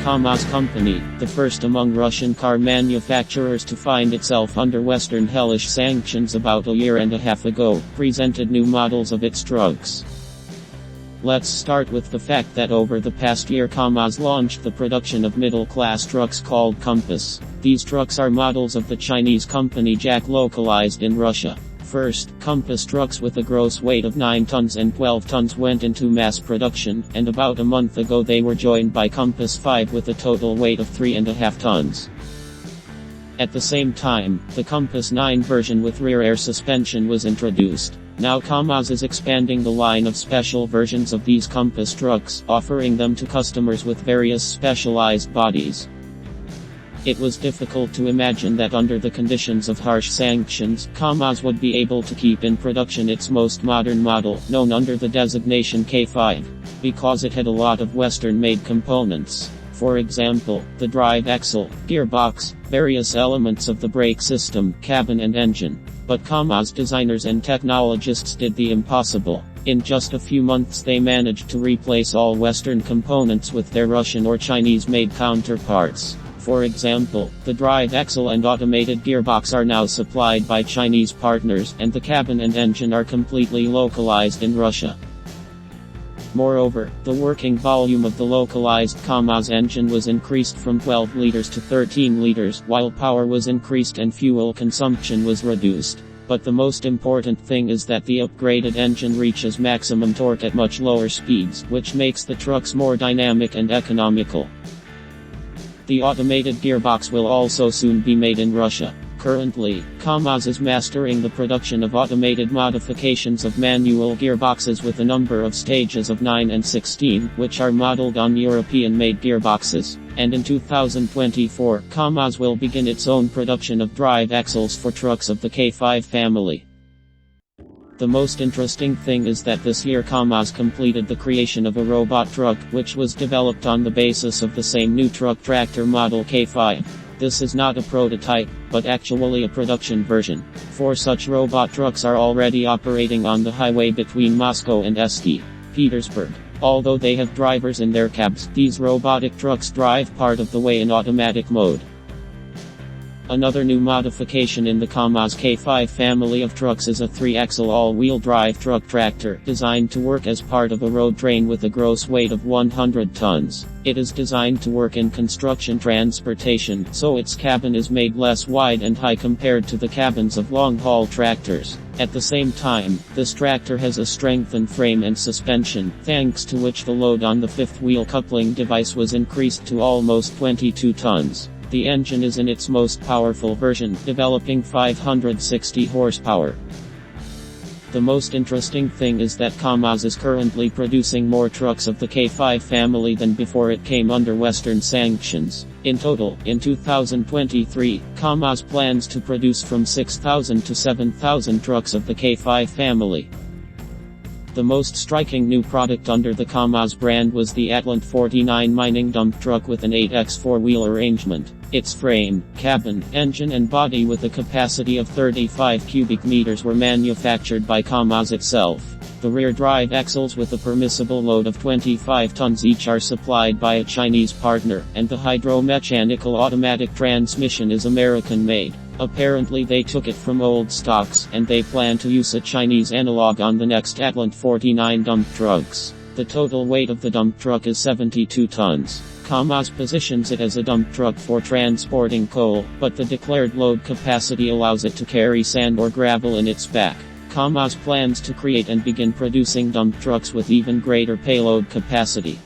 KAMAZ company, the first among Russian car manufacturers to find itself under Western hellish sanctions about a year and a half ago, presented new models of its trucks. Let's start with the fact that over the past year KAMAZ launched the production of middle-class trucks called Compass. These trucks are models of the Chinese company JAC localized in Russia. First, Compass trucks with a gross weight of 9 tons and 12 tons went into mass production, and about a month ago they were joined by Compass 5 with a total weight of 3.5 tons. At the same time, the Compass 9 version with rear air suspension was introduced. Now KAMAZ is expanding the line of special versions of these Compass trucks, offering them to customers with various specialized bodies. It was difficult to imagine that under the conditions of harsh sanctions, KAMAZ would be able to keep in production its most modern model, known under the designation K5, because it had a lot of Western-made components. For example, the drive axle, gearbox, various elements of the brake system, cabin and engine. But KAMAZ designers and technologists did the impossible. In just a few months they managed to replace all Western components with their Russian or Chinese-made counterparts. For example, the drive axle and automated gearbox are now supplied by Chinese partners, and the cabin and engine are completely localized in Russia. Moreover, the working volume of the localized KAMAZ engine was increased from 12 liters to 13 liters, while power was increased and fuel consumption was reduced. But the most important thing is that the upgraded engine reaches maximum torque at much lower speeds, which makes the trucks more dynamic and economical. The automated gearbox will also soon be made in Russia. Currently, KAMAZ is mastering the production of automated modifications of manual gearboxes with a number of stages of 9 and 16, which are modeled on European-made gearboxes. And in 2024, KAMAZ will begin its own production of drive axles for trucks of the K5 family. The most interesting thing is that this year KAMAZ completed the creation of a robot truck, which was developed on the basis of the same new truck tractor model K5. This is not a prototype, but actually a production version. 4 such robot trucks are already operating on the highway between Moscow and St. Petersburg. Although they have drivers in their cabs, these robotic trucks drive part of the way in automatic mode. Another new modification in the KAMAZ K5 family of trucks is a 3-axle all-wheel drive truck tractor, designed to work as part of a road train with a gross weight of 100 tons. It is designed to work in construction transportation, so its cabin is made less wide and high compared to the cabins of long-haul tractors. At the same time, this tractor has a strengthened frame and suspension, thanks to which the load on the fifth-wheel coupling device was increased to almost 22 tons. The engine is in its most powerful version, developing 560 horsepower. The most interesting thing is that KAMAZ is currently producing more trucks of the K5 family than before it came under Western sanctions. In total, in 2023, KAMAZ plans to produce from 6,000 to 7,000 trucks of the K5 family. The most striking new product under the KAMAZ brand was the Atlant 49 mining dump truck with an 8x4 wheel arrangement. Its frame, cabin, engine and body with a capacity of 35 cubic meters were manufactured by KAMAZ itself. The rear drive axles with a permissible load of 25 tons each are supplied by a Chinese partner, and the hydro-mechanical automatic transmission is American-made. Apparently they took it from old stocks, and they plan to use a Chinese analog on the next Atlant 49 dump trucks. The total weight of the dump truck is 72 tons. KAMAZ positions it as a dump truck for transporting coal, but the declared load capacity allows it to carry sand or gravel in its back. KAMAZ plans to create and begin producing dump trucks with even greater payload capacity.